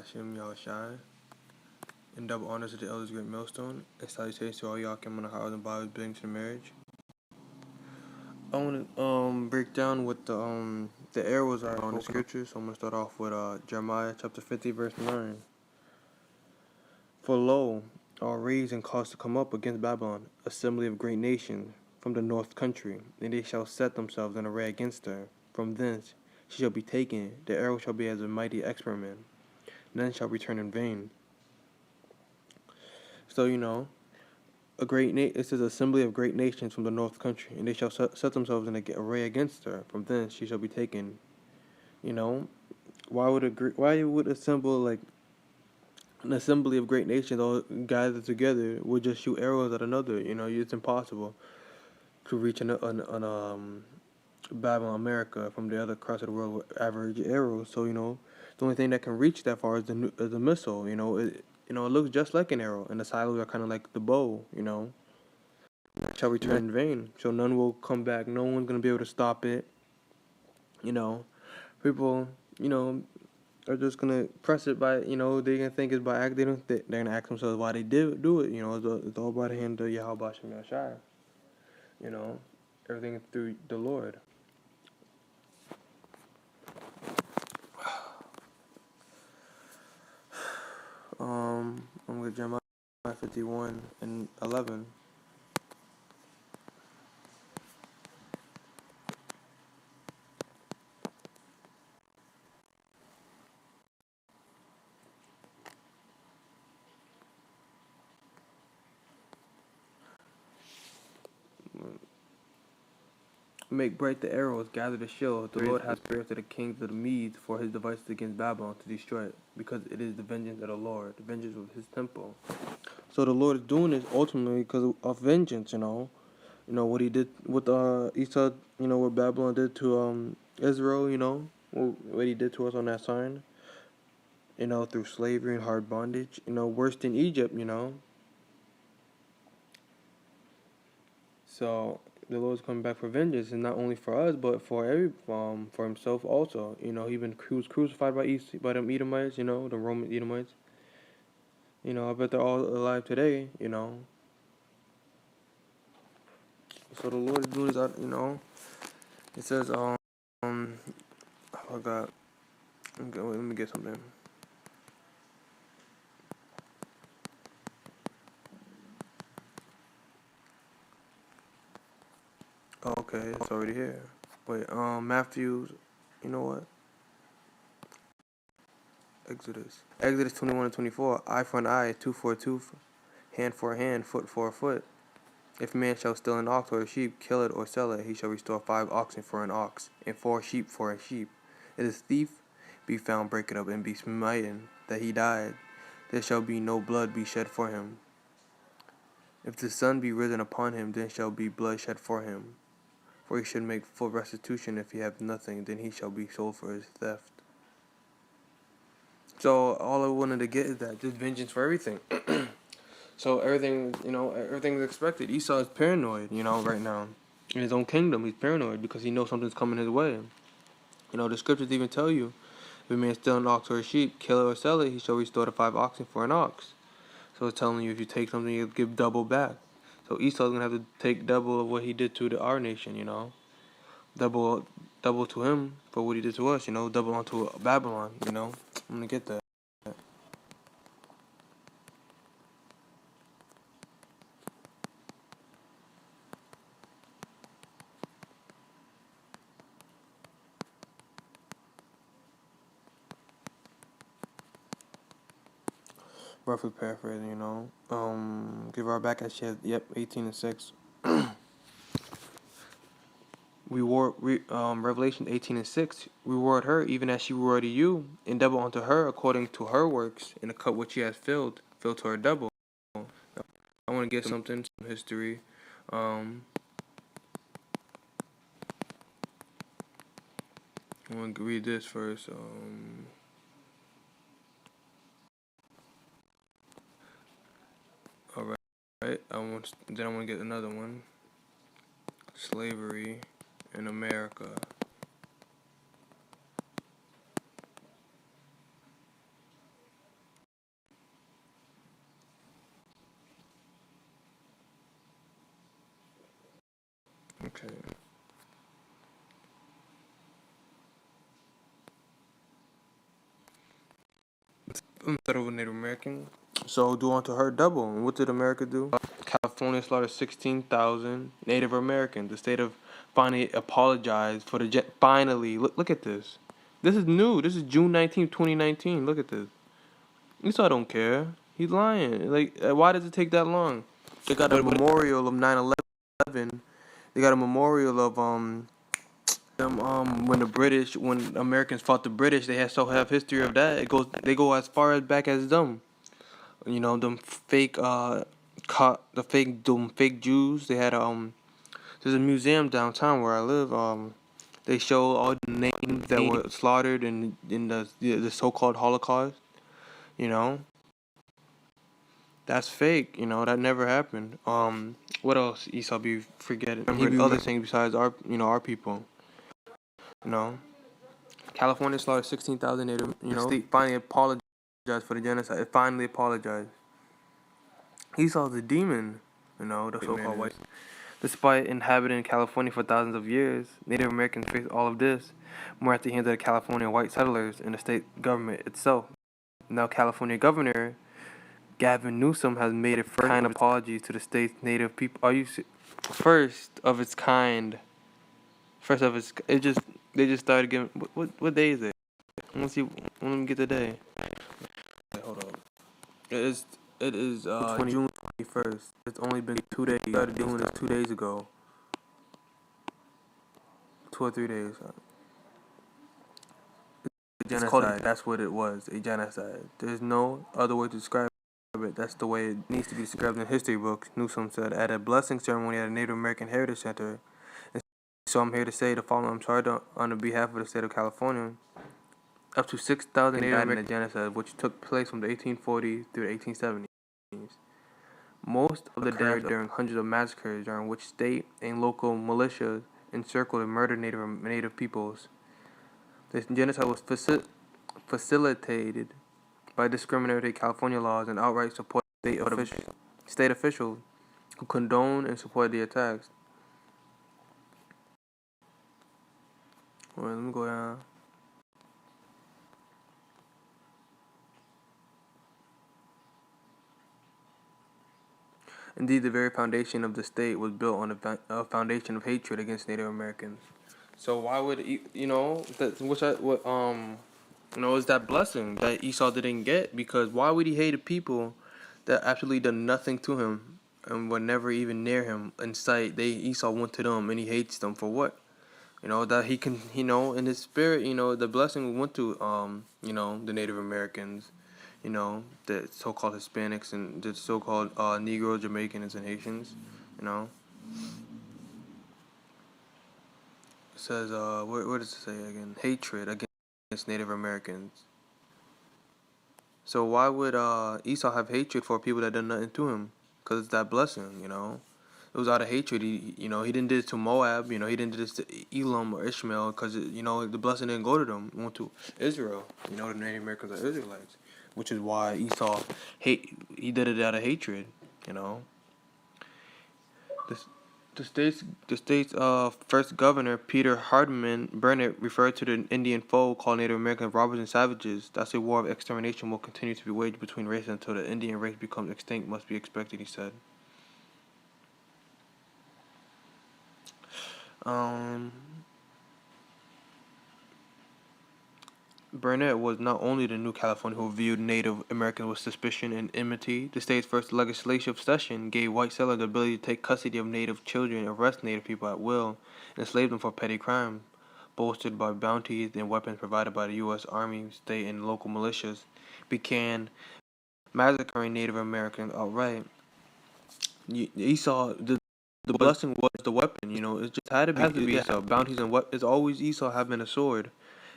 Bashim Yahushai. In double honors to the elders, great millstone, and salutations to all y'all came on the house and Bibles being to the marriage. I want to break down what the arrows are on the scriptures. So I'm gonna start off with Jeremiah chapter 50 verse 9. For lo, are raised and caused to come up against Babylon, assembly of great nations from the north country, and they shall set themselves in array against her. From thence she shall be taken, the arrow shall be as a mighty expert none shall return in vain. So it says assembly of great nations from the north country, and they shall set themselves in array against her. From thence she shall be taken. Why would assemble like an assembly of great nations all gathered together would just shoot arrows at another? It's impossible to reach Babylon, America from the other cross of the world with average arrows. So the only thing that can reach that far is the missile. It looks just like an arrow, and the silos are kind of like the bow. Shall return in vain. So none will come back. No one's gonna be able to stop it. People, are just gonna press it by, they're gonna think it's by act. They're gonna ask themselves why they did do it. It's all by the hand of Yahweh Shem Yahshai. Everything through the Lord. I'm gonna Jeremiah 51 and 11. Make bright the arrows, gather the shield. The Lord has spared to the kings of the Medes for his devices against Babylon to destroy it, because it is the vengeance of the Lord, the vengeance of his temple. So the Lord is doing this ultimately because of vengeance, what he did with Esau, what Babylon did to Israel, what he did to us on that sign, through slavery and hard bondage, worse than Egypt, So the Lord's coming back for vengeance, and not only for us, but for himself also. He was crucified by them Edomites, the Roman Edomites. I bet they're all alive today, So the Lord is doing this, It says, I forgot. Okay, wait, let me get something. Okay, it's already here. Wait, Matthew, you know what? Exodus 21 and 24. Eye for an eye, tooth for a tooth, hand for a hand, foot for a foot. If a man shall steal an ox or a sheep, kill it or sell it, he shall restore 5 oxen for an ox, and 4 sheep for a sheep. If his thief be found, break it up, and be smitten, that he died, there shall be no blood be shed for him. If the sun be risen upon him, then shall be blood shed for him. For he should make full restitution. If he have nothing, then he shall be sold for his theft. So all I wanted to get is that just vengeance for everything. So everything's expected. Esau is paranoid, right now. In his own kingdom, he's paranoid because he knows something's coming his way. The scriptures even tell you, if a man steal an ox or a sheep, kill it or sell it, he shall restore the 5 oxen for an ox. So it's telling you if you take something, you give double back. So Esau's gonna have to take double of what he did to our nation, Double to him for what he did to us, double onto Babylon, I'm gonna get that. Roughly paraphrasing, give our back at shed, 18 and 6. Revelation 18 and 6, reward her even as she rewarded you, and double unto her according to her works, in the cup which she has filled to her double. Now, I want to get some history. I want to read this first. Alright, then I want to get another one. Slavery in America. Okay. Instead of a Native American. So do unto her double. And what did America do? California slaughtered 16,000 Native Americans. The state of finally apologized for the finally. Look at this. This is new. This is June 19th, 2019. Look at this. Esau don't care. He's lying. Like, why does it take that long? They got a memorial of 9/11. They got a memorial of when Americans fought the British. They have history of that. They go as far as back as them. You know, them fake fake Jews. They had there's a museum downtown where I live. They show all the names that were slaughtered in the so-called Holocaust. You know, that's fake. You know, that never happened. What else? Esau be forgetting. Remember other things besides our people. You know, California slaughtered 16,000 Native. You know, the state finally apologized for the genocide. It finally apologized. Esau's a demon. You know, the so-called white. Despite inhabiting California for thousands of years, Native Americans faced all of this more at the hands of the California white settlers and the state government itself. Now, California Governor Gavin Newsom has made a first kind apology to the state's native people. First of its kind? First of its, they just started giving. What day is it? Let me get the day. Hold on. It is June 21st. It's only been 2 days. We started doing this 2 days ago. 2 or 3 days. Genocide. That's what it was. A genocide. There's no other way to describe it. That's the way it needs to be described in history books. Newsom said at a blessing ceremony at a Native American Heritage Center. And so I'm here to say the following. I'm sorry on behalf of the state of California. Up to 6,000 Native American genocide, which took place from the 1840s through the 1870s. Most of the deaths during hundreds of massacres during which state and local militias encircled and murdered native peoples. This genocide was facilitated by discriminatory California laws and outright support state officials who condoned and supported the attacks. Wait, let me go down. Indeed, the very foundation of the state was built on a foundation of hatred against Native Americans. So why would is that blessing that Esau didn't get? Because why would he hate people that absolutely done nothing to him and were never even near him in sight? Esau went to them and he hates them for what? You know, that he can, in his spirit, the blessing went to the Native Americans, the so-called Hispanics and the so-called Negro, Jamaicans, and Haitians, you know. It says, what does it say again? Hatred against Native Americans. So why would Esau have hatred for people that done nothing to him? Because it's that blessing, It was out of hatred. He didn't do this to Moab. He didn't do this to Elam or Ishmael because, the blessing didn't go to them. It went to Israel. The Native Americans are Israelites. Which is why Esau he did it out of hatred, The state's first governor, Peter Hardman Burnett, referred to the Indian foe called Native Americans robbers and savages. That's a war of extermination will continue to be waged between races until the Indian race becomes extinct, must be expected, he said. Burnett was not only the new California who viewed Native Americans with suspicion and enmity. The state's first legislative session gave white settlers the ability to take custody of Native children, arrest Native people at will, and enslave them for petty crimes, bolstered by bounties and weapons provided by the U.S. Army, state, and local militias, began massacring Native Americans outright. Esau, the blessing was the weapon. It just had to be Esau. Bounties and weapons. It's always Esau having a sword.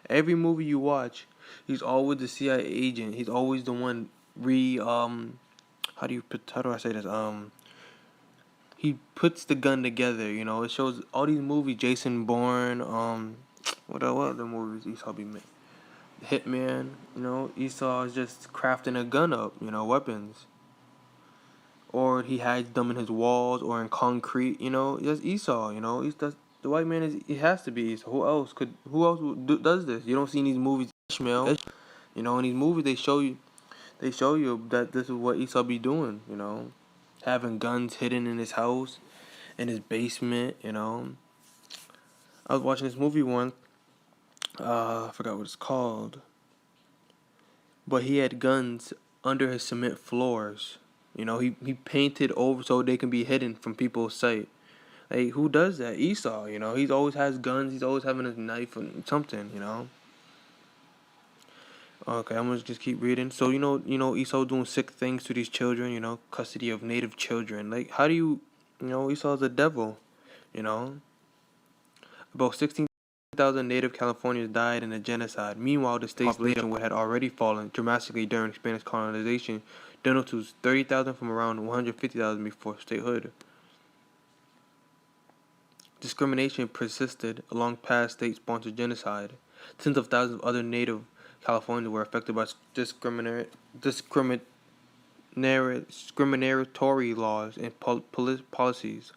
Every movie you watch, he's always the CIA agent. He's always the one how do I say this? He puts the gun together, It shows all these movies, Jason Bourne, what other movies Esau be making? Hitman, Esau is just crafting a gun up, weapons. or he hides them in his walls or in concrete. That's Esau. That's the white man is. It has to be Esau. Who else does this? You don't see in these movies Ishmael. In these movies they show you that this is what Esau be doing. Having guns hidden in his house, in his basement. I was watching this movie once. I forgot what it's called. But he had guns under his cement floors. He painted over so they can be hidden from people's sight. Like, who does that? Esau, He always has guns. He's always having a knife and something. Okay, I'm gonna just keep reading. So, Esau doing sick things to these children, custody of native children. Like, how do Esau's the devil, you know? About 16,000 native Californians died in a genocide. Meanwhile, the state's population had already fallen dramatically during Spanish colonization, down to 30,000 from around 150,000 before statehood. Discrimination persisted along past state-sponsored genocide. Tens of thousands of other native Californians were affected by discriminatory laws and policies.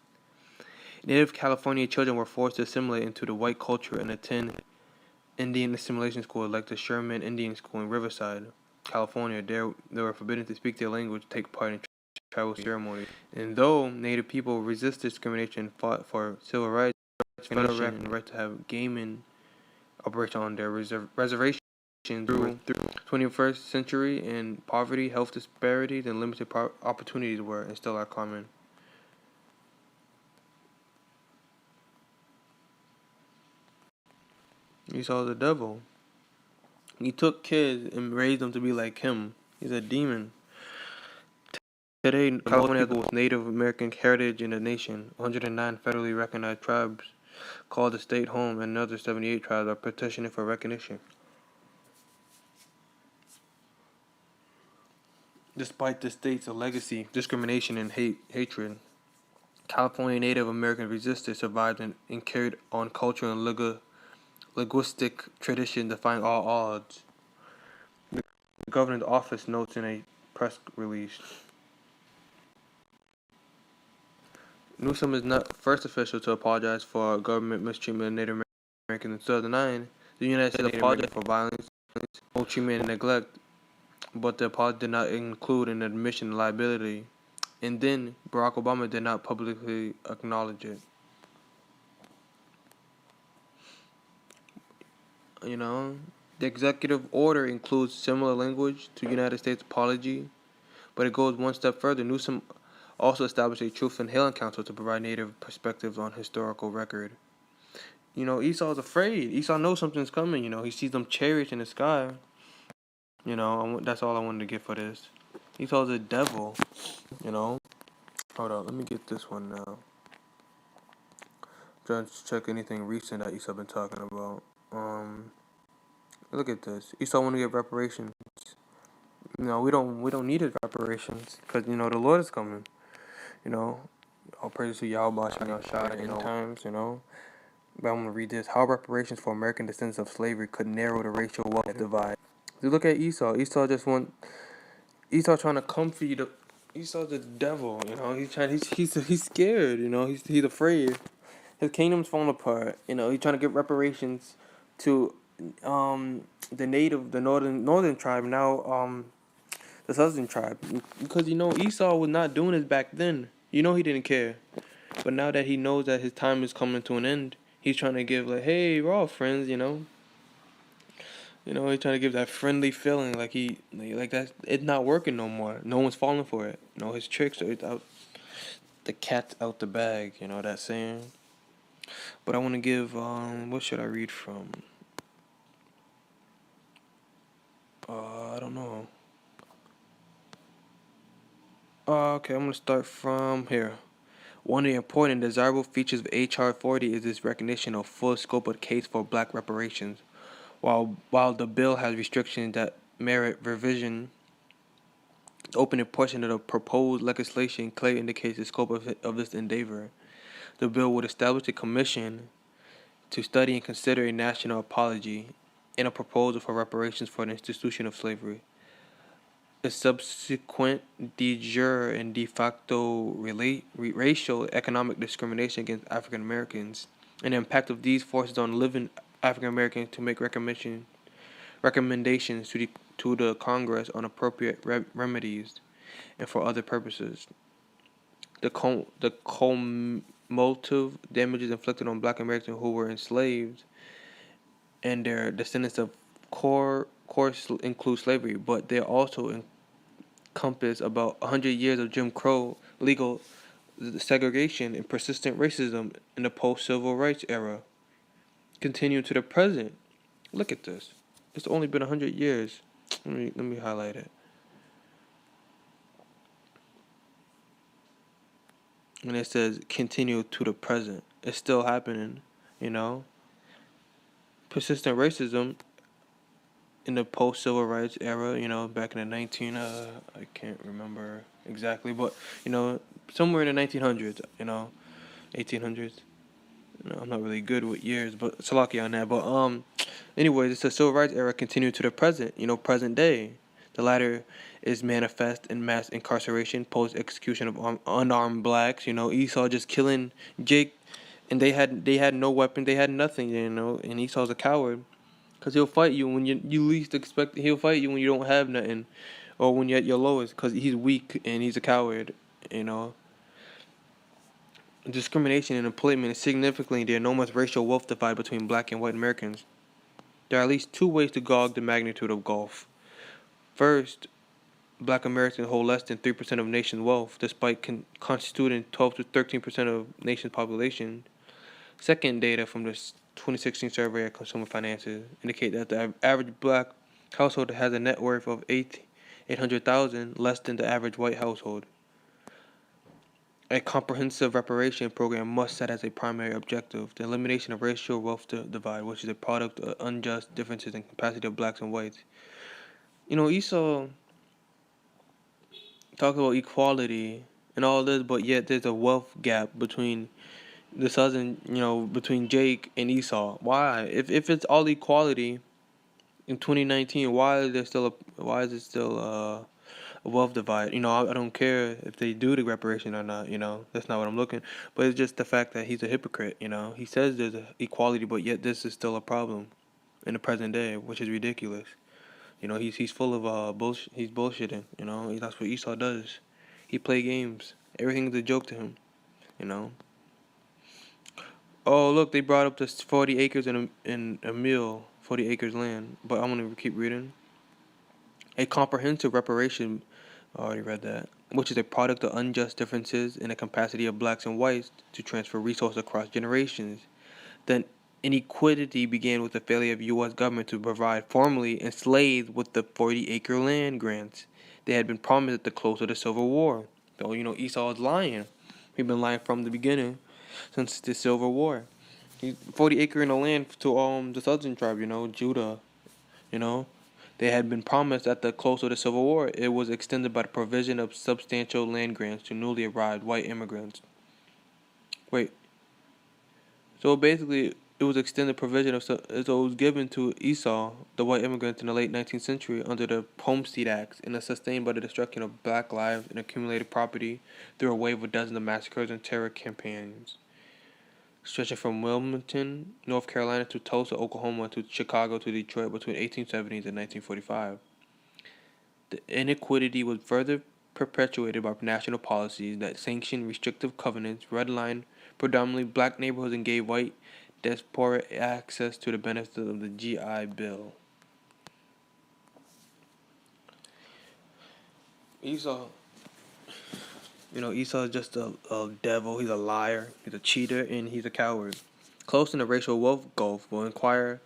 Native California children were forced to assimilate into the white culture and attend Indian assimilation schools like the Sherman Indian School in Riverside, California. They were forbidden to speak their language, take part in tribal ceremonies. And though Native people resisted discrimination and fought for civil rights, federal rights, and the right to have gaming operation on their reservations through 21st century, and poverty, health disparities, and limited opportunities were and still are common. Esau's the devil. He took kids and raised them to be like him. He's a demon. Today, California has the most Native American heritage in the nation. 109 federally recognized tribes call the state home, and another 78 tribes are petitioning for recognition. Despite the state's legacy, discrimination, and hatred, California Native American resistance survived and carried on cultural and linguistic tradition defying all odds. The governor's office notes in a press release. Newsom is not first official to apologize for government mistreatment of Native Americans. In 2009, the United States apologized for violence, maltreatment, and neglect, but the apology did not include an admission of liability. And then Barack Obama did not publicly acknowledge it. The executive order includes similar language to United States apology, but it goes one step further. Newsom also established a Truth and Healing Council to provide Native perspectives on historical record. Esau's afraid. Esau knows something's coming. He sees them chariots in the sky. That's all I wanted to get for this. Esau's a devil. Hold on, let me get this one now. I'm trying to check anything recent that Esau been talking about. Look at this. Esau want to get reparations. We don't need his reparations because the Lord is coming. All praise to Yahweh, Shah, in times. But I'm gonna read this. How reparations for American descendants of slavery could narrow the racial wealth divide. So look at Esau. Esau trying to comfy the. Esau's the devil. He's scared. He's afraid. His kingdom's falling apart. He's trying to get reparations to the northern tribe, now the southern tribe, because Esau was not doing this back then. He didn't care, but now that he knows that his time is coming to an end, he's trying to give hey, we're all friends. He's trying to give that friendly feeling, like that. It's not working no more. No one's falling for it. His tricks are out. The cat's out the bag. That saying. But I want to give what should I read from? I don't know. Okay, I'm going to start from here. One of the important and desirable features of H.R. 40 is its recognition of full scope of the case for black reparations. While the bill has restrictions that merit revision, the opening portion of the proposed legislation clearly indicates the scope of this endeavor. The bill would establish a commission to study and consider a national apology and a proposal for reparations for the institution of slavery. a subsequent de jure and de facto racial economic discrimination against African Americans, and the impact of these forces on living African Americans to make recommendations to the Congress on appropriate remedies and for other purposes. The cumulative damages inflicted on Black Americans who were enslaved and their descendants of course include slavery, but they also encompass about 100 years of Jim Crow legal segregation and persistent racism in the post-civil rights era, continue to the present. Look at this. It's only been 100 years. Let me highlight it. And it says continue to the present. It's still happening, you know. Persistent racism in the post-civil rights era, back in the I can't remember exactly, but, somewhere in the 1900s, 1800s. I'm not really good with years, but it's lucky on that. But anyways, it's the civil rights era continued to the present, present day. The latter is manifest in mass incarceration, post-execution of unarmed blacks. Esau just killing Jake, and they had no weapon, they had nothing, and Esau's a coward, cause he'll fight you when you least expect. He'll fight you when you don't have nothing, or when you're at your lowest, cause he's weak and he's a coward. Discrimination in employment is significantly the enormous racial wealth divide between Black and white Americans. There are at least two ways to gauge the magnitude of gulf. First, Black Americans hold less than 3% of the nation's wealth, despite constituting 12 to 13% of the nation's population. Second, data from the 2016 survey of consumer finances indicate that the average Black household has a net worth of $800,000, less than the average white household. A comprehensive reparation program must set as a primary objective the elimination of racial wealth divide, which is a product of unjust differences in capacity of blacks and whites. Esau talks about equality and all this, but yet there's a wealth gap between the sons and, between Jake and Esau. Why? If it's all equality in 2019, why is it still a wealth divide? I don't care if they do the reparation or not. That's not what I'm looking. But it's just the fact that he's a hypocrite. He says there's equality, but yet this is still a problem in the present day, which is ridiculous. He's full of bullshit. He's bullshitting. That's what Esau does. He play games. Everything's a joke to him. Oh, look, they brought up this 40 acres in a mill, 40 acres land. But I'm gonna keep reading. A comprehensive reparation, I already read that, which is a product of unjust differences in the capacity of blacks and whites to transfer resources across generations. Then inequity began with the failure of the U.S. government to provide formerly enslaved with the 40-acre land grants they had been promised at the close of the Civil War. So, Esau is lying. He's been lying from the beginning, since the Civil War. 40 acre in the land to the southern tribe, Judah, They had been promised at the close of the Civil War. It was extended by the provision of substantial land grants to newly arrived white immigrants. Wait. So basically, it was extended provision so it was given to Esau, the white immigrants in the late 19th century under the Homestead Acts, and is sustained by the destruction of black lives and accumulated property through a wave of dozens of massacres and terror campaigns, stretching from Wilmington, North Carolina to Tulsa, Oklahoma to Chicago to Detroit between 1870s and 1945. The inequity was further perpetuated by national policies that sanctioned restrictive covenants, redlined predominantly black neighborhoods, and gave white diaspora access to the benefits of the GI Bill. Esau is just a devil. He's a liar. He's a cheater, and he's a coward. Closing the racial wealth gulf will inquire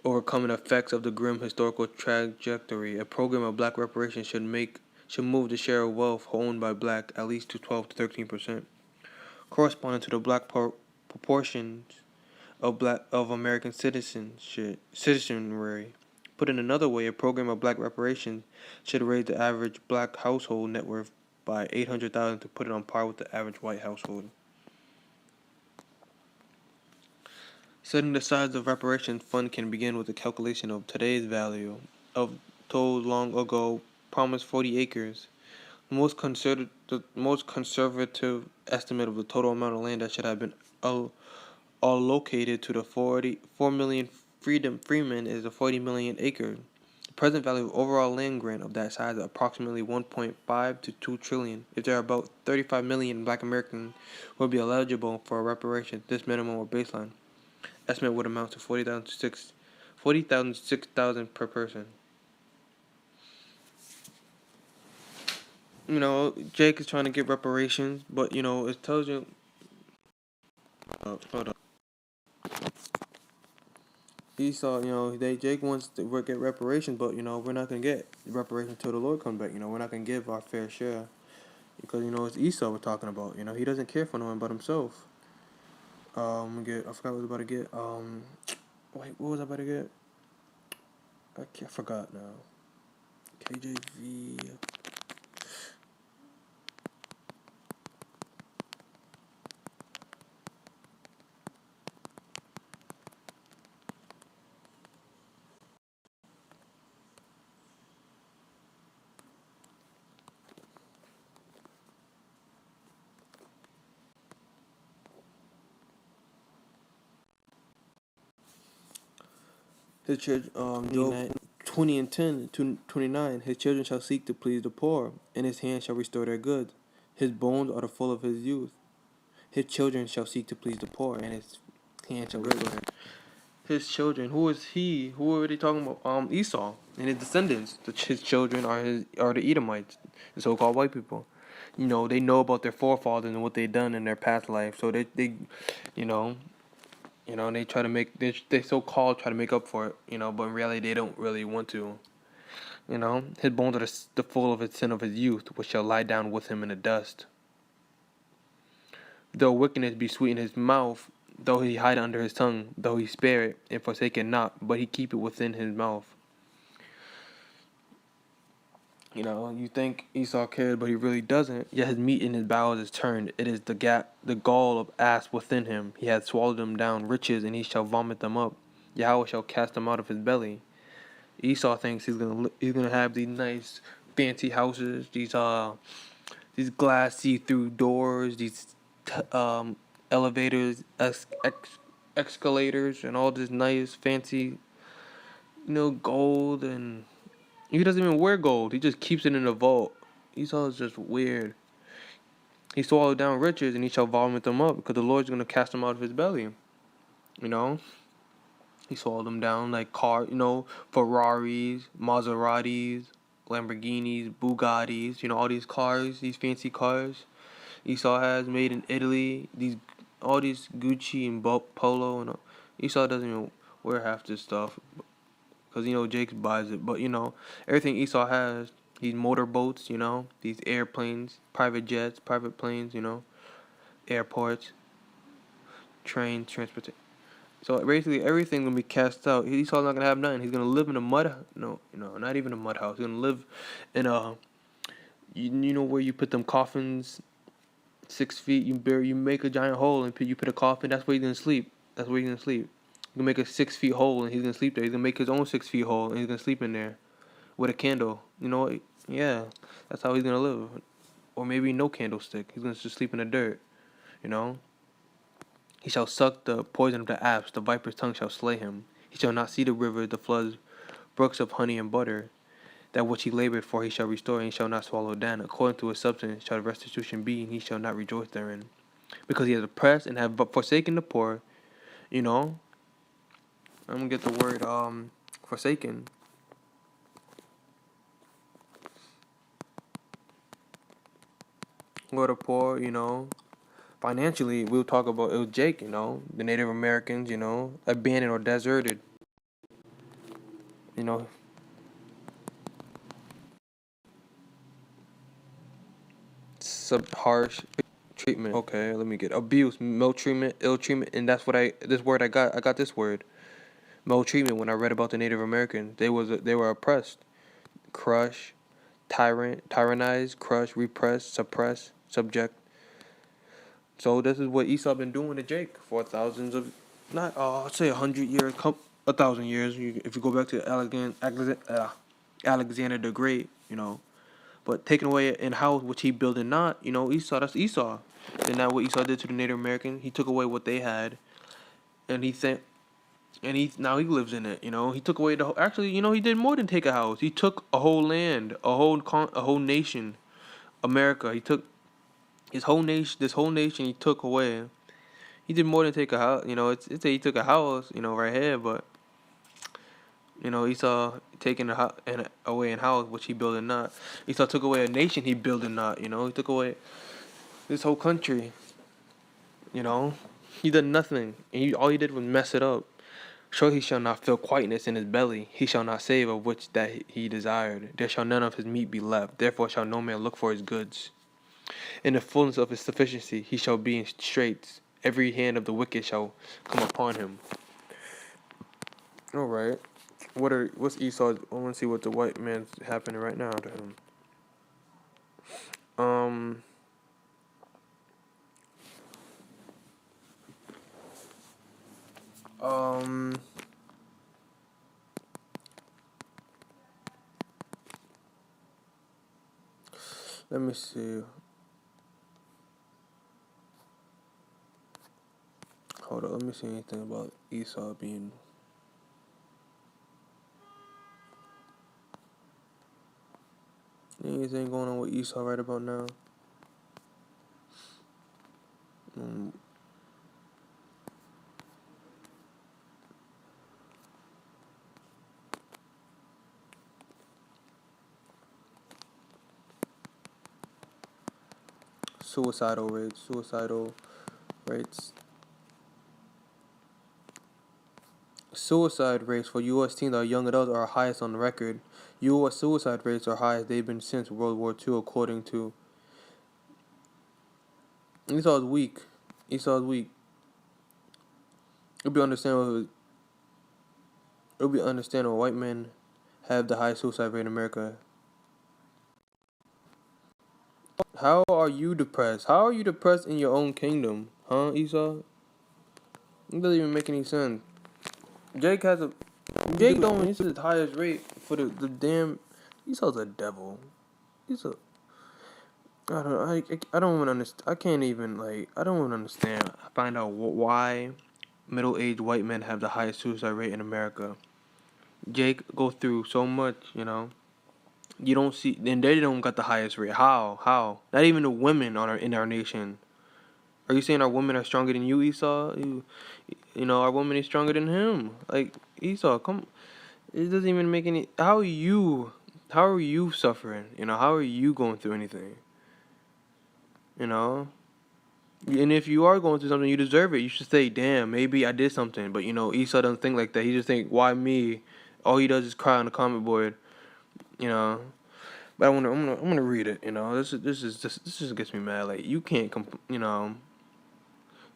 overcoming the effects of the grim historical trajectory. A program of black reparations should move the share of wealth owned by black at least to 12 to 13%, corresponding to the black proportions of American citizenry. Put in another way, a program of black reparations should raise the average black household net worth by $800,000 to put it on par with the average white household. Setting the size of reparations fund can begin with the calculation of today's value of those long ago promised 40 acres. The most conservative estimate of the total amount of land that should have been allocated to the 4 million freemen is the 40 million acres. The present value of overall land grant of that size is approximately 1.5 to 2 trillion. If there are about 35 million black Americans who will be eligible for reparations, this minimum or baseline estimate would amount to 40,000 to 6,000 per person. Jake is trying to get reparations, but it tells you. Hold up. Esau, Jake wants to get reparations, but we're not gonna get reparations until the Lord comes back. We're not gonna give our fair share because it's Esau we're talking about. He doesn't care for no one but himself. I forgot what I was about to get. Wait, what was I about to get? I forgot now. KJV. His children, Job 20 and 10 to 29. His children shall seek to please the poor, and his hand shall restore their goods. His bones are the full of his youth. His children shall seek to please the poor, and his hand shall restore them. His children. Who is he? Who are they talking about? Esau and his descendants. His children are the Edomites, the so-called white people. They know about their forefathers and what they done in their past life, so they they try to they so-called try to make up for it, but in reality they don't really want to. His bones are the full of his sin of his youth, which shall lie down with him in the dust. Though wickedness be sweet in his mouth, though he hide under his tongue, though he spare it and forsake it not, but he keep it within his mouth. You think Esau cared, but he really doesn't. Yet his meat in his bowels is turned. It is the gall of ass within him. He hath swallowed them down riches, and he shall vomit them up. Yahweh shall cast them out of his belly. Esau thinks he's gonna have these nice fancy houses, these glass see-through doors, these elevators, escalators, and all this nice fancy, gold, and he doesn't even wear gold. He just keeps it in a vault. Esau is just weird. He swallowed down riches, and he shall vomit them up, because the Lord's gonna cast them out of his belly. He swallowed them down like Ferraris, Maseratis, Lamborghinis, Bugattis, all these cars, these fancy cars Esau has made in Italy, all these Gucci and Polo, and Esau doesn't even wear half this stuff, because Jake buys it. But everything Esau has, these motorboats, these airplanes, private jets, private planes, airports, trains, transportation. So basically, everything gonna be cast out. Esau's not gonna have nothing. He's gonna live in a mud. No, not even a mud house. He's gonna live in a. You know where you put them coffins, 6 feet. You make a giant hole and you put a coffin. That's where he's gonna sleep. That's where he's gonna sleep. You can make a 6 feet hole and he's gonna sleep there. He's gonna make his own 6 feet hole and he's gonna sleep in there, with a candle. Yeah, that's how he's gonna live. Or maybe no candlestick. He's gonna just sleep in the dirt. He shall suck the poison of the asps, the viper's tongue shall slay him. He shall not see the rivers, the floods, brooks of honey and butter. That which he labored for he shall restore, and he shall not swallow down. According to his substance shall the restitution be, and he shall not rejoice therein. Because he has oppressed and have forsaken the poor. I'm gonna get the word forsaken. Or the poor, Financially, we'll talk about it was Jake, the Native Americans, abandoned or deserted. Harsh treatment. Okay, let me get abuse, maltreatment, ill treatment, and that's what this word I got. I got this word, maltreatment. When I read about the Native Americans, they were oppressed, crush, tyrannize, crush, repress, suppress, subject. So this is what Esau been doing to Jake for thousands of, not I'd say 100 years, 1,000 years. If you go back to Alexander the Great, But taking away in house which he built and not, Esau, that's Esau. And now what Esau did to the Native American, he took away what they had, and he sent, and now he lives in it. He took away the whole. Actually, he did more than take a house. He took a whole land, a whole nation, America. He took his whole nation, this whole nation. He took away. He did more than take a house. It's he took a house, right here, but Esau taking away a house which he built and not. Esau took away a nation he built and not. He took away this whole country. He did nothing, and all he did was mess it up. Sure, he shall not feel quietness in his belly. He shall not save of which that he desired. There shall none of his meat be left. Therefore shall no man look for his goods. In the fullness of his sufficiency he shall be in straits. Every hand of the wicked shall come upon him. All right. What's Esau? I want to see what the white man's happening right now to him. Let me see. Hold on, let me see anything about Esau being. Anything going on with Esau right about now? Suicidal rates. Suicide rates for U.S. teens or young adults are highest on record. U.S. suicide rates are highest they've been since World War II, according to. Esau's weak. It'll be understandable. White men have the highest suicide rate in America. How are you depressed? How are you depressed in your own kingdom, huh, Esau? It doesn't even make any sense. Jake don't. This is the highest rate for the damn. Esau's a devil. I don't even understand. I can't even I don't even understand. Find out why middle-aged white men have the highest suicide rate in America. Jake go through so much, You don't see, and they don't got the highest rate. How? Not even the women in our nation. Are you saying our women are stronger than you, Esau? Our women is stronger than him. Like Esau, come. It doesn't even make any. How are you suffering? How are you going through anything? And if you are going through something, you deserve it. You should say, "Damn, maybe I did something." But Esau doesn't think like that. He just think, "Why me?" All he does is cry on the comment board. But I'm gonna read it. This just gets me mad. Like you can't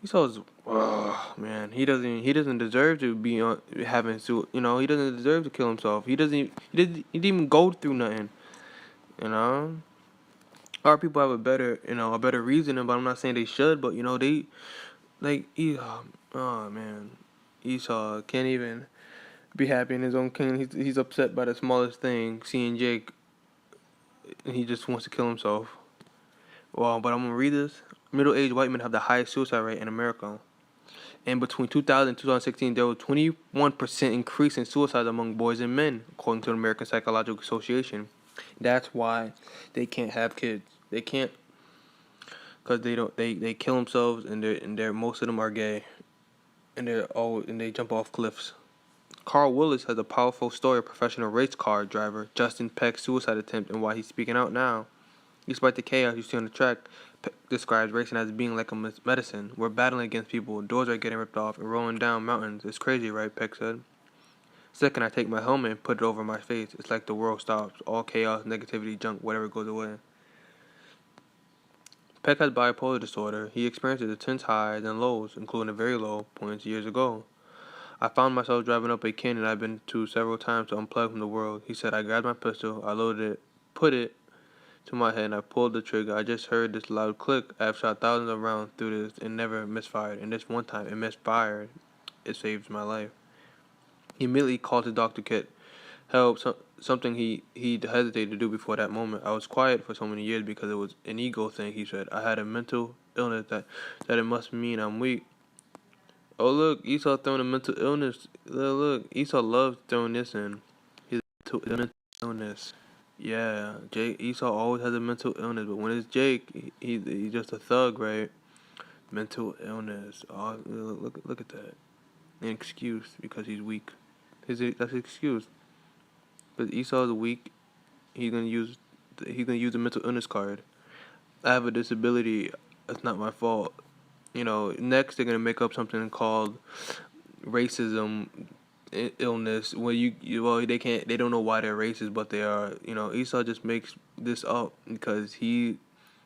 Esau's, man, he doesn't deserve to be having to, he doesn't deserve to kill himself. He didn't even go through nothing. Our people have a better reasoning, but I'm not saying they should, but they oh man, Esau can't even be happy in his own king. He's upset by the smallest thing, seeing Jake, and he just wants to kill himself. Well, but I'm gonna read this. Middle-aged white men have the highest suicide rate in America. And between 2000 and 2016, there was a 21% increase in suicide among boys and men, according to the American Psychological Association. That's why they can't have kids. They can't, cause they kill themselves, and they're most of them are gay, and they jump off cliffs. Carl Willis has a powerful story of professional race car driver Justin Peck's suicide attempt and why he's speaking out now. Despite the chaos you see on the track, Peck describes racing as being like a medicine. We're battling against people, doors are getting ripped off, and rolling down mountains. It's crazy, right? Peck said. Second, I take my helmet and put it over my face. It's like the world stops. All chaos, negativity, junk, whatever goes away. Peck has bipolar disorder. He experiences intense highs and lows, including very low points years ago. I found myself driving up a canyon I've been to several times to unplug from the world. He said, I grabbed my pistol, I loaded it, put it to my head, and I pulled the trigger. I just heard this loud click. I have shot thousands of rounds through this and never misfired. And this one time it misfired. It saved my life. He immediately called his doctor kit. help. Something he hesitated to do before that moment. I was quiet for so many years because it was an ego thing. He said I had a mental illness that it must mean I'm weak. Oh look, Esau throwing a mental illness. Look, Esau loves throwing this in. His mental illness. Yeah, Esau always has a mental illness, but when it's Jake, he's just a thug, right? Mental illness. Oh, look at that. An excuse because he's weak. That's his excuse. But Esau is weak. He's gonna use the mental illness card. I have a disability. It's not my fault. Next they're gonna make up something called racism illness. Well, they don't know why they're racist, but they are. Esau just makes this up because he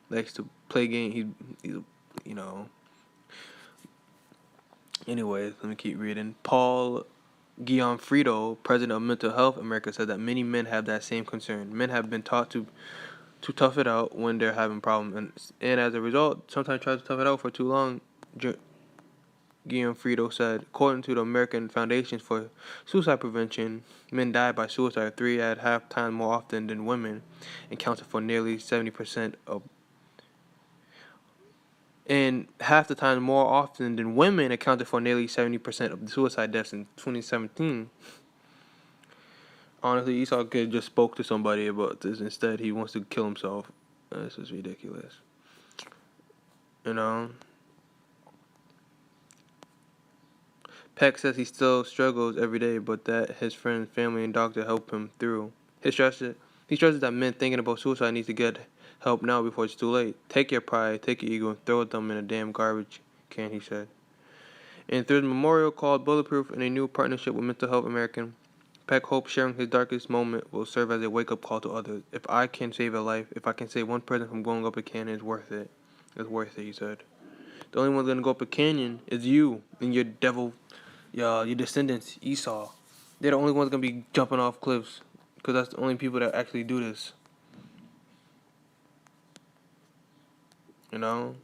likes to play game. He's you know. Anyways, let me keep reading. Paul Gianfrido, president of Mental Health America, said that many men have that same concern. Men have been taught to tough it out when they're having problems, and as a result, sometimes try to tough it out for too long. Gianfrido said, according to the American Foundations for Suicide Prevention, men die by suicide 3.5 times more often than women, and counted for nearly 70% of. And half the time more often than women accounted for nearly 70% of the suicide deaths in 2017. Honestly, Esau could just spoke to somebody about this. Instead, he wants to kill himself. This is ridiculous. Peck says he still struggles every day, but that his friends, family, and doctor help him through. He stresses that men thinking about suicide need to get help now before it's too late. Take your pride, take your ego, and throw them in a damn garbage can, he said. And through the memorial called Bulletproof and a new partnership with Mental Health American, Peck hopes sharing his darkest moment will serve as a wake-up call to others. If I can save a life, if I can save one person from going up a canyon, it's worth it. It's worth it, he said. The only one's going to go up a canyon is you and your devil, your descendants, Esau. They're the only ones going to be jumping off cliffs because that's the only people that actually do this. You know?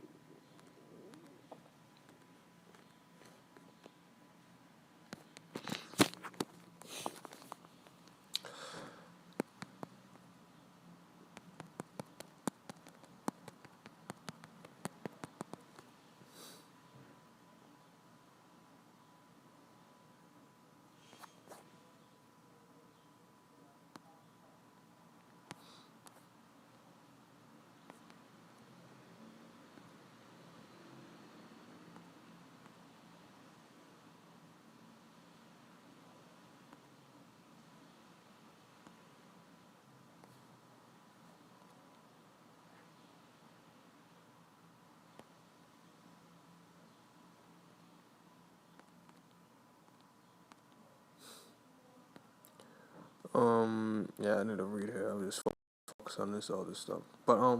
Yeah, I need to read here. I'll just focus on all this stuff. But,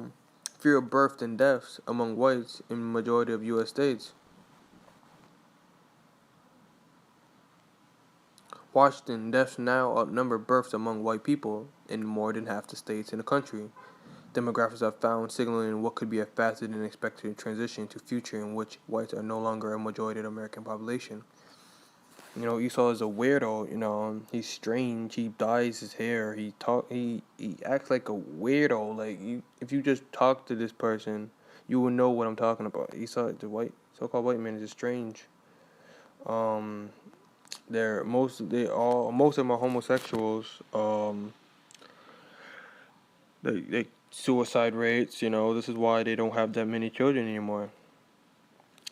fear of births and deaths among whites in the majority of U.S. states. Washington, deaths now outnumber births among white people in more than half the states in the country. Demographics have found signaling what could be a faster than expected transition to future in which whites are no longer a majority of the American population. Esau is a weirdo. He's strange. He dyes his hair. He acts like a weirdo. Like if you just talk to this person, you will know what I'm talking about. Esau, the so-called white man, is just strange. Most of them are homosexuals. They suicide rates. This is why they don't have that many children anymore.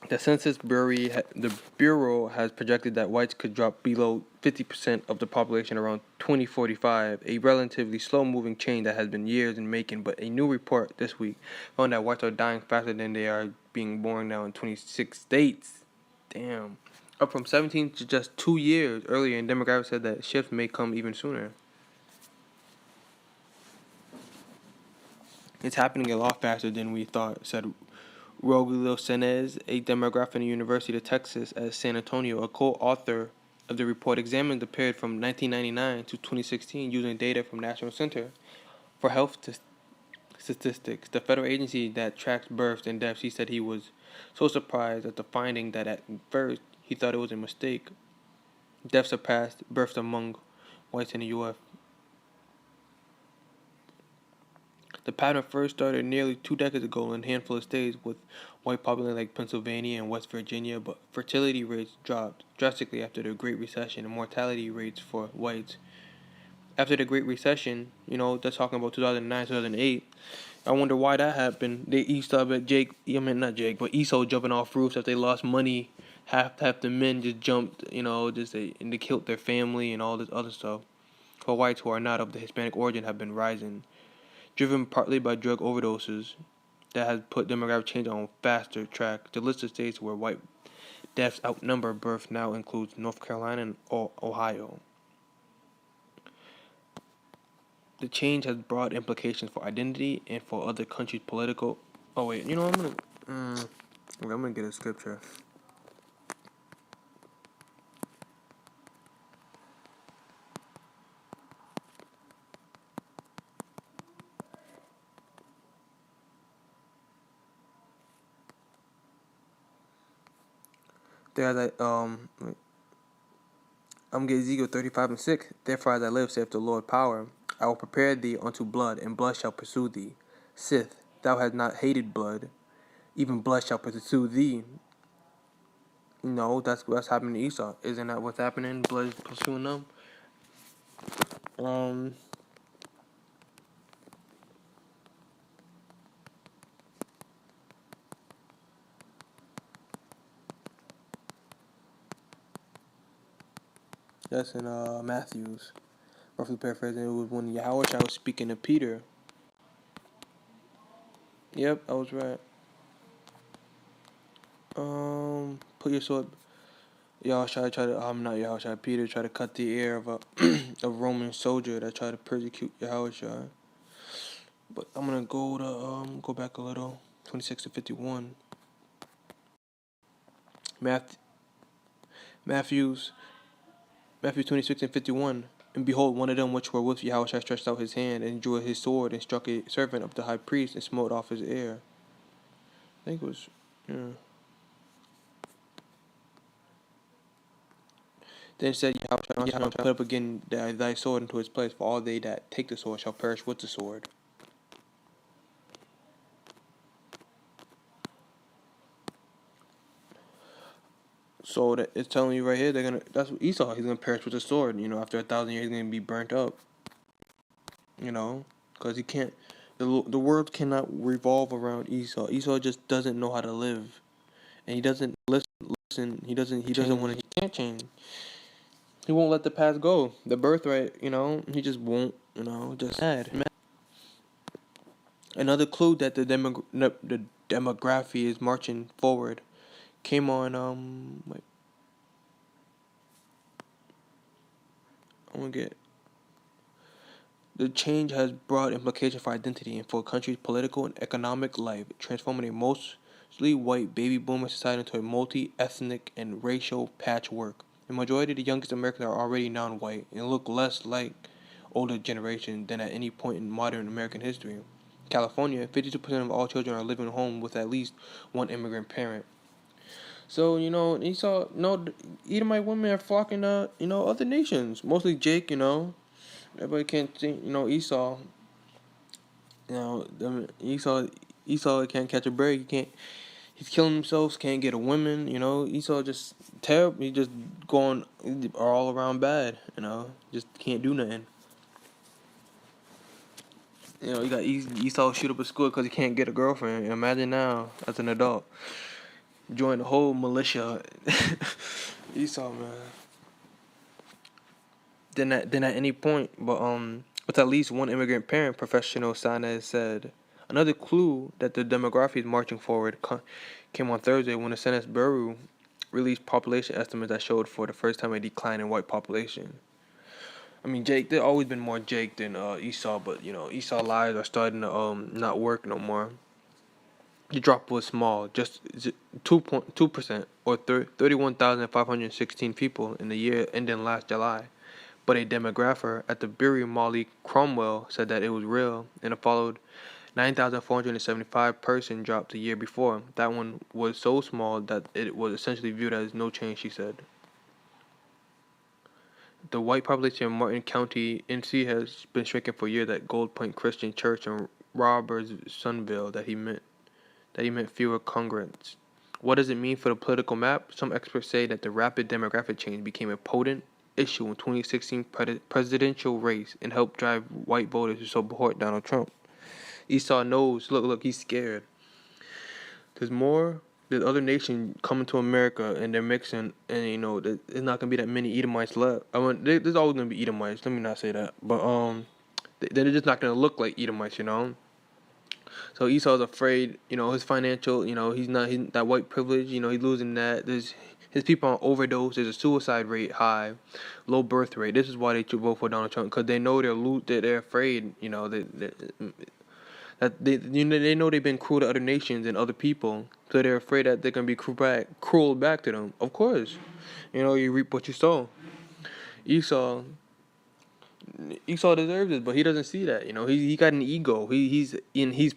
The Census Bureau has projected that whites could drop below 50% of the population around 2045, a relatively slow-moving change that has been years in making, but a new report this week found that whites are dying faster than they are being born now in 26 states. Damn. Up from 17 to just 2 years earlier, and demographics said that shifts may come even sooner. It's happening a lot faster than we thought, said Rogelio Senez, a demographer in the University of Texas at San Antonio, a co-author of the report, examined the period from 1999 to 2016 using data from National Center for Health Statistics, the federal agency that tracks births and deaths. He said he was so surprised at the finding that at first he thought it was a mistake. Deaths surpassed births among whites in the The pattern first started nearly 2 decades ago in a handful of states with white populations like Pennsylvania and West Virginia, but fertility rates dropped drastically after the Great Recession and mortality rates for whites. After the Great Recession, they're talking about 2009, 2008. I wonder why that happened. They east up at not Jake, but Esau jumping off roofs after they lost money. Half the men just jumped, and they killed their family and all this other stuff. For whites who are not of the Hispanic origin have been rising, driven partly by drug overdoses that has put demographic change on a faster track. The list of states where white deaths outnumber birth now includes North Carolina and Ohio. The change has broad implications for identity and for other countries' political. Oh wait, I'm gonna get a scripture. There, I'm getting Ezekiel 35:6. Therefore, as I live, saith the Lord power, I will prepare thee unto blood, and blood shall pursue thee. Sith, thou hast not hated blood, even blood shall pursue thee. No, that's what's happening to Esau. Isn't that what's happening? Blood is pursuing them. That's in Matthew's. Roughly paraphrasing, it was when Yahweh was speaking to Peter. Yep, I was right. Put your sword. Peter tried to cut the ear of a Roman soldier that tried to persecute Yahweh. But I'm gonna go back a little, 26 to 51. Matthew 26 and 51. And behold, one of them which were with Yahweh stretched out his hand and drew his sword and struck a servant of the high priest and smote off his ear. I think it was, yeah. Then said Yahweh, put up again thy sword into its place, for all they that take the sword shall perish with the sword. So that it's telling you right here, that's what Esau, he's gonna perish with the sword. After 1,000 years, he's gonna be burnt up. Because he can't. The world cannot revolve around Esau. Esau just doesn't know how to live, and he doesn't listen. He doesn't want to. He can't change. He won't let the past go. The birthright, he just won't. Just mad. Another clue that the demography is marching forward came on. Wait. I'm gonna get. The change has broad implications for identity and for a country's political and economic life, transforming a mostly white baby boomer society into a multi-ethnic and racial patchwork. The majority of the youngest Americans are already non-white and look less like older generation than at any point in modern American history. In California, 52% of all children are living home with at least one immigrant parent. So, Esau, Edomite women are flocking to, other nations. Mostly Jake, Everybody can't think, Esau. Esau can't catch a break. He's killing himself. Can't get a woman. Esau just terrible. He just going all around bad. Just can't do nothing. You got Esau shoot up a school because he can't get a girlfriend. Imagine now as an adult, join the whole militia. Esau, man. Then at any point, but with at least one immigrant parent, professional Sanez said. Another clue that the demography is marching forward came on Thursday when the Census Bureau released population estimates that showed for the first time a decline in white population. I mean, Jake, there's always been more Jake than Esau, but Esau lives are starting to not work no more. The drop was small, just 2.2% or 31,516 people in the year ending last July. But a demographer at the Bureau, Molly Cromwell, said that it was real, and it followed 9,475 person drop the year before. That one was so small that it was essentially viewed as no change, she said. The white population in Martin County, NC, has been shrinking for years at Gold Point Christian Church in Robertsonville that he meant fewer congruents. What does it mean for the political map? Some experts say that the rapid demographic change became a potent issue in 2016 presidential race and helped drive white voters to support Donald Trump. Esau knows. Look, he's scared. There's other nations coming to America and they're mixing, and there's not gonna be that many Edomites left. There's always gonna be Edomites. Let me not say that, but they're just not gonna look like Edomites. So Esau's afraid. His financial. He's that white privilege. He's losing that. There's his people on overdose. There's a suicide rate high, low birth rate. This is why they should vote for Donald Trump, because they know they're afraid. That they know they've been cruel to other nations and other people, so they're afraid that they're gonna be cruel back to them. Of course, you reap what you sow. Esau deserves it, but he doesn't see that. He got an ego. He's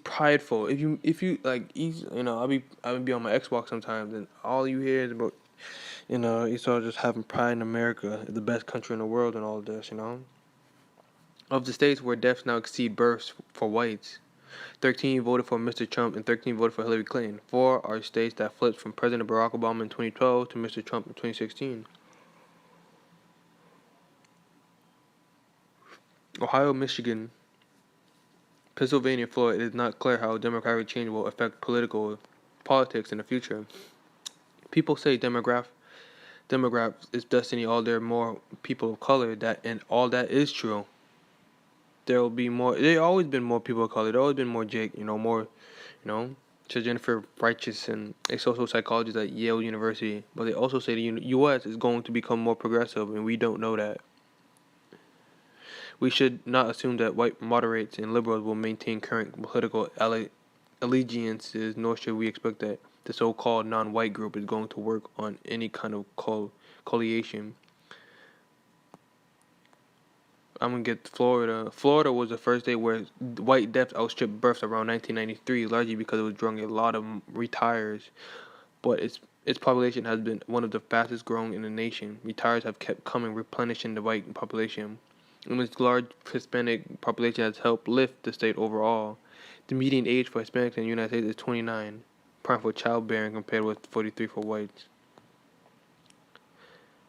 prideful. If you like, I'll be on my Xbox sometimes, and all you hear is about Esau just having pride in America, the best country in the world, and all of this. Of the states where deaths now exceed births for whites, 13 voted for Mr. Trump and 13 voted for Hillary Clinton. 4 are states that flipped from President Barack Obama in 2012 to Mr. Trump in 2016. Ohio, Michigan, Pennsylvania, and Florida. It is not clear how demographic change will affect politics in the future. People say demographics is destiny. All there are more people of color, and all that is true. There will be more. There always been more people of color. There always been more Jake. More. To Jennifer Righteous and a social psychologist at Yale University. But they also say the U.S. is going to become more progressive, and we don't know that. We should not assume that white moderates and liberals will maintain current political allegiances, nor should we expect that the so-called non-white group is going to work on any kind of coalition. I'm going to get Florida. Florida was the first state where white deaths outstripped births around 1993, largely because it was drawing a lot of retires. But its population has been one of the fastest growing in the nation. Retires have kept coming, replenishing the white population. And its large Hispanic population has helped lift the state overall. The median age for Hispanics in the United States is 29, prime for childbearing compared with 43 for whites.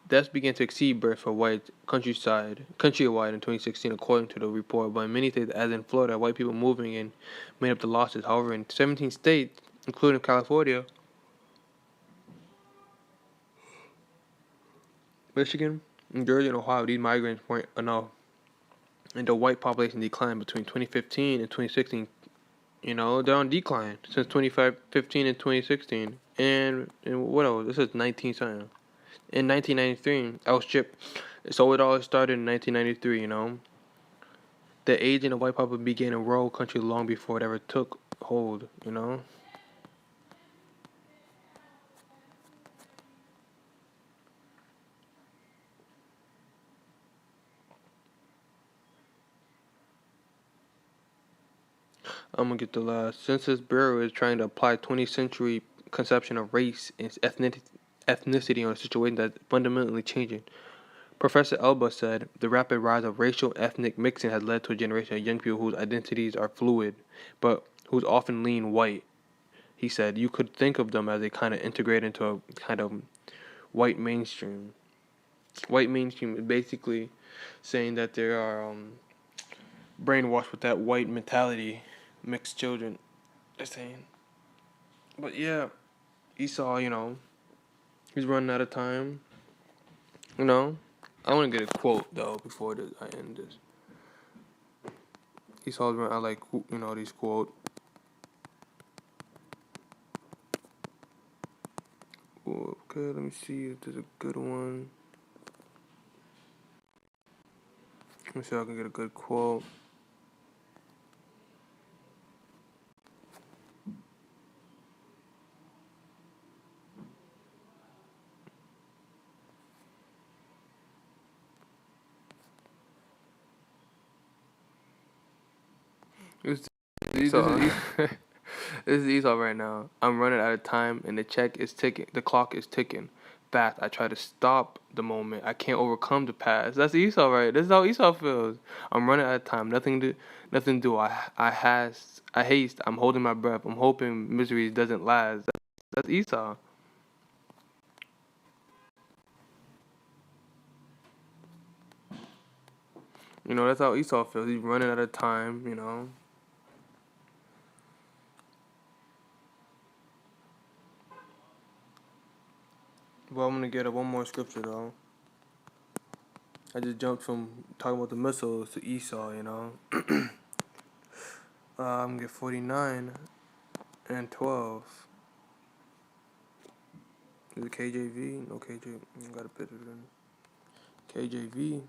Deaths began to exceed births for whites countrywide in 2016, according to the report. But in many states, as in Florida, white people moving in made up the losses. However, in 17 states, including California, Michigan, New Jersey, and Ohio, these migrants weren't enough. And the white population declined between 2015 and 2016. They're on decline since 2015 and 2016. And what else? This is 19 something. In 1993, outstripped. So it all started in 1993. The age in the white population began in rural country long before it ever took hold. I'm gonna get the last. Census Bureau is trying to apply 20th century conception of race and ethnicity on a situation that's fundamentally changing. Professor Elba said the rapid rise of racial ethnic mixing has led to a generation of young people whose identities are fluid, but who's often lean white. He said you could think of them as they kind of integrate into a kind of white mainstream. White mainstream is basically saying that they are brainwashed with that white mentality. Mixed children, they're saying. But yeah, Esau, he's running out of time. I want to get a quote though before I end this. Esau's running. I like these quotes. Okay, let me see if there's a good one. Let me see if I can get a good quote. This is Esau right now. I'm running out of time, and the clock is ticking. fast. I try to stop the moment. I can't overcome the past. That's Esau, right? This is how Esau feels. I'm running out of time. Nothing to do. I haste. I'm holding my breath. I'm hoping misery doesn't last. That's Esau. You know, that's how Esau feels. He's running out of time, you know. Well, I'm going to get one more scripture, though. I just jumped from talking about the missiles to Esau, you know. I'm going to get 49 and 12. Is it KJV? No, KJV. I got to put it in. KJV.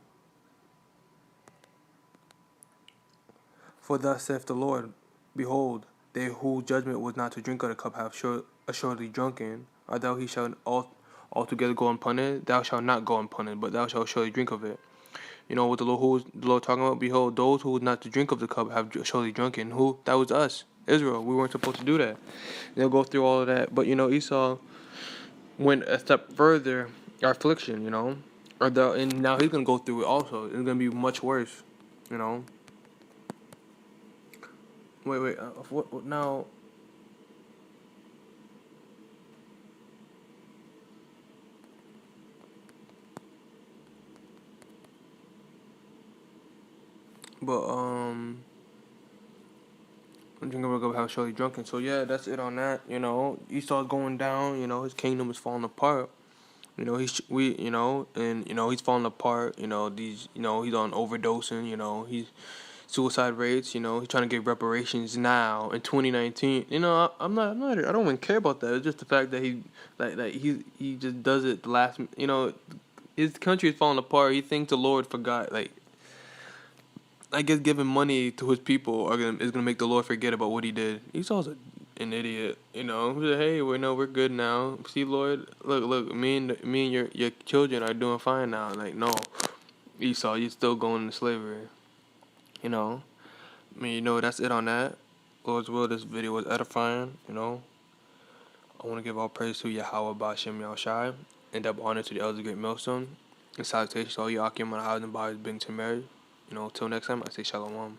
For thus saith the Lord, behold, they whose judgment was not to drink of the cup have assuredly drunken. Art thou he shall altogether go unpunished? Thou shalt not go unpunished, but thou shalt surely drink of it. You know what the Lord talking about? Behold, those who was not to drink of the cup have surely drunken. Who? That was us, Israel. We weren't supposed to do that. They'll go through all of that. But, you know, Esau went a step further, affliction, you know. And now he's going to go through it also. It's going to be much worse, you know. Wait, what now? But, drinking of the cup have surely drunken. So, yeah, that's it on that, you know. Esau's going down, you know, his kingdom is falling apart. You know, he's falling apart. You know, he's on overdosing. You know, he's suicide rates. You know, he's trying to get reparations now in 2019. You know, I don't even care about that. It's just the fact that he just does it the last. You know, his country is falling apart. He thinks the Lord forgot. Like, I guess giving money to his people is gonna make the Lord forget about what he did. Esau's an idiot, you know. He said, hey, we're good now. See, Lord, look, me and your children are doing fine now. Like, no, Esau, you're still going into slavery, you know. I mean, you know, that's it on that. Lord's will, this video was edifying, you know. I want to give all praise to Yahweh Bashem Yahushai, and double honor to the elders of Great Millstone, and salutations to all you Akim on the house and bodies being to marriage. You know, till next time, I say Shalom.